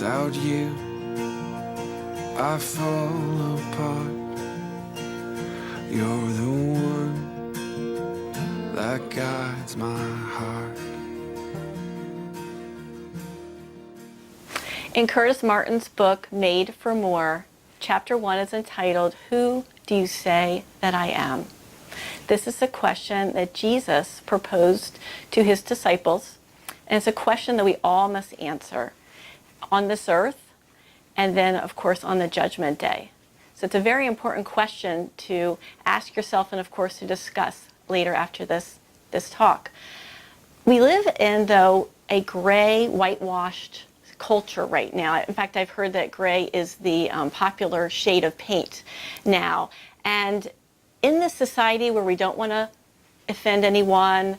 Without you, I fall apart. You're the one that guides my heart. In Curtis Martin's book, Made for More, Chapter 1 is entitled, Who Do You Say That I Am? This is a question that Jesus proposed to his disciples, and it's a question that we all must answer on this earth, and then, of course, on the Judgment Day. So it's a very important question to ask yourself and, of course, to discuss later after this talk. We live in, though, a gray, whitewashed culture right now. In fact, I've heard that gray is the popular shade of paint now. And in this society where we don't want to offend anyone,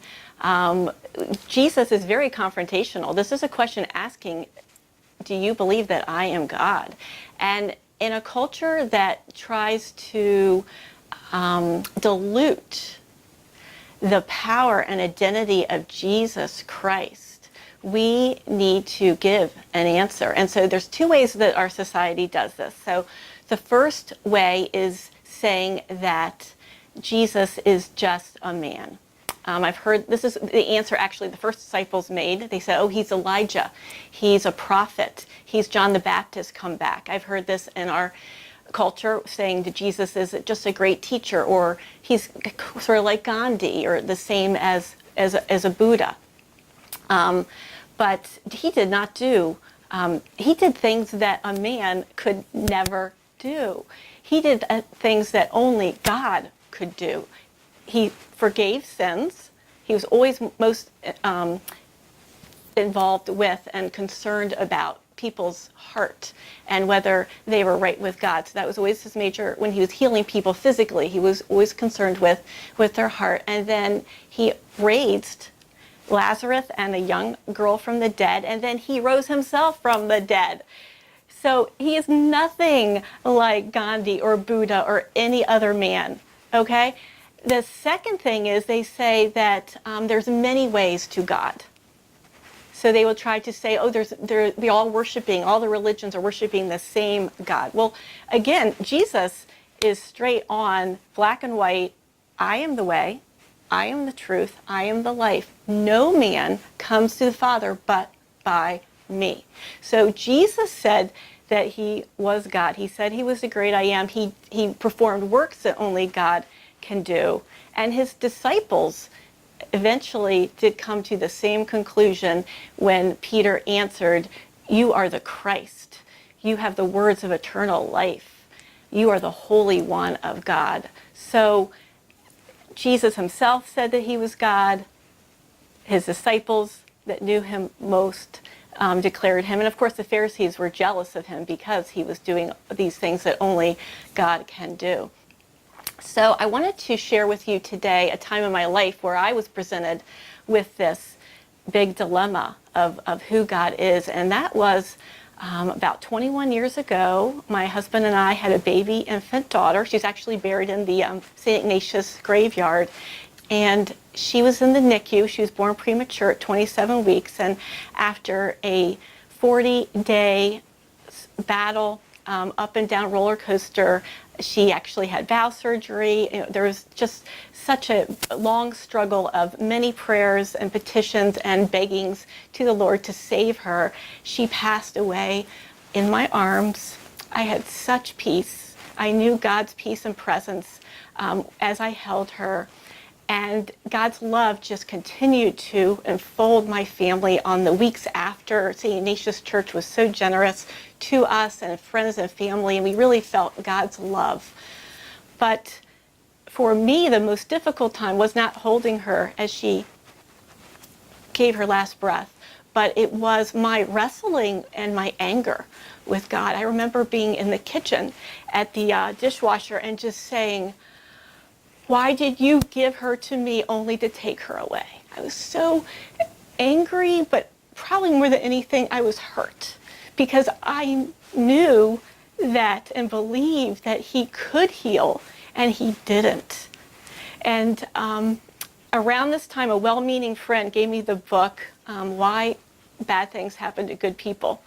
Jesus is very confrontational. This is a question asking, do you believe that I am God? And in a culture that tries to dilute the power and identity of Jesus Christ, we need to give an answer. And so there's two ways that our society does this. So the first way is saying that Jesus is just a man. I've heard this is the answer actually the first disciples made. They said, oh, he's Elijah. He's a prophet. He's John the Baptist come back. I've heard this in our culture saying that Jesus is just a great teacher, or he's sort of like Gandhi, or the same as a Buddha. But he did not do, he did things that a man could never do. He did things that only God could do. He forgave sins. He was always most involved with and concerned about people's heart and whether they were right with God. So that was always his major, when he was healing people physically, he was always concerned with their heart. And then he raised Lazarus and a young girl from the dead, and then he rose himself from the dead. So he is nothing like Gandhi or Buddha or any other man, okay? The second thing is they say that there's many ways to God. So they will try to say, oh, they're all worshiping, all the religions are worshiping the same God. Well, again, Jesus is straight on, black and white. I am the way, I am the truth, I am the life. No man comes to the Father but by me. So Jesus said that he was God. He said he was the great I am. He performed works that only God can do. And his disciples eventually did come to the same conclusion when Peter answered, you are the Christ. You have the words of eternal life. You are the Holy One of God. So Jesus himself said that he was God. His disciples that knew him most declared him. And of course the Pharisees were jealous of him because he was doing these things that only God can do. So I wanted to share with you today a time in my life where I was presented with this big dilemma of who God is. And that was about 21 years ago. My husband and I had a baby infant daughter. She's actually buried in the St. Ignatius graveyard. And she was in the NICU. She was born premature at 27 weeks. And after a 40-day battle, up and down roller coaster, she actually had valve surgery. There was just such a long struggle of many prayers and petitions and beggings to the Lord to save her. She passed away in my arms. I had such peace. I knew God's peace and presence as I held her. And God's love just continued to enfold my family on the weeks after. St. Ignatius Church was so generous to us and friends and family, and we really felt God's love. But for me, the most difficult time was not holding her as she gave her last breath, but it was my wrestling and my anger with God. I remember being in the kitchen at the dishwasher and just saying, why did you give her to me only to take her away? I was so angry, but probably more than anything, I was hurt because I knew that and believed that he could heal, and he didn't. And around this time, a well-meaning friend gave me the book, Why Bad Things Happen to Good People.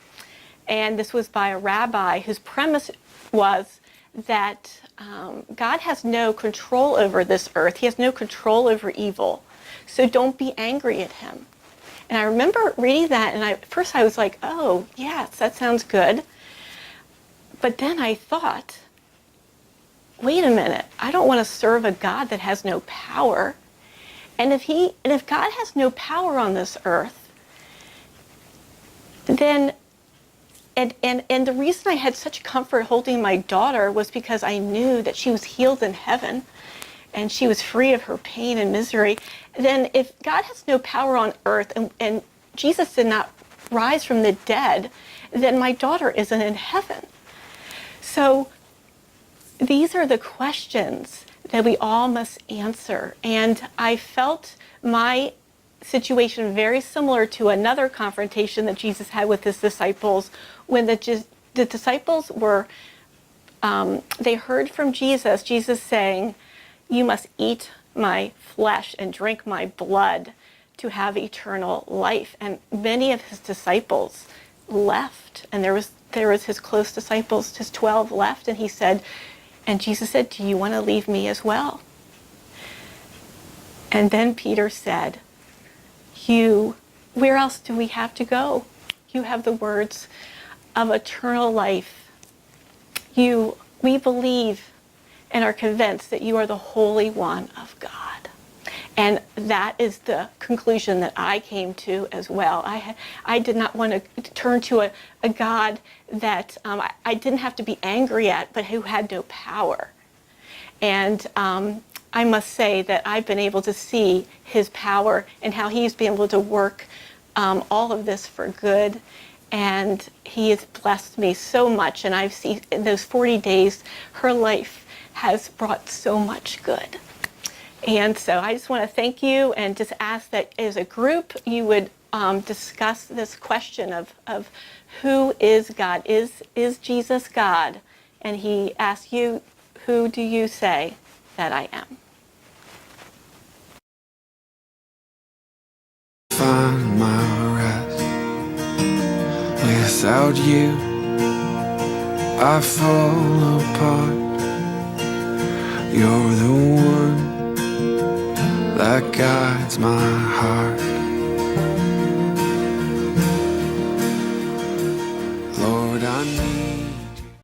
And this was by a rabbi whose premise was that God has no control over this earth. He has no control over evil. So don't be angry at him. And I remember reading that, and at first I was like, oh, yes, that sounds good. But then I thought, wait a minute, I don't want to serve a God that has no power. And if God has no power on this earth, then and the reason I had such comfort holding my daughter was because I knew that she was healed in heaven and she was free of her pain and misery. Then if God has no power on earth and Jesus did not rise from the dead, then my daughter isn't in heaven. So these are the questions that we all must answer. And I felt my situation very similar to another confrontation that Jesus had with his disciples when the disciples were, they heard from Jesus saying, you must eat my flesh and drink my blood to have eternal life. And many of his disciples left, and there was his close disciples, his 12 left, and Jesus said, do you want to leave me as well? And then Peter said, where else do we have to go? You have the words of eternal life. We believe and are convinced that you are the Holy One of God. And that is the conclusion that I came to as well. I did not want to turn to a God that I didn't have to be angry at, but who had no power. And I must say that I've been able to see his power and how he's been able to work all of this for good. And he has blessed me so much. And I've seen in those 40 days, her life has brought so much good. And so I just want to thank you and just ask that as a group, you would discuss this question of who is God? Is Jesus God? And he asks you, who do you say that I am? Find my rest. Without you, I fall apart. You're the one that guides my heart.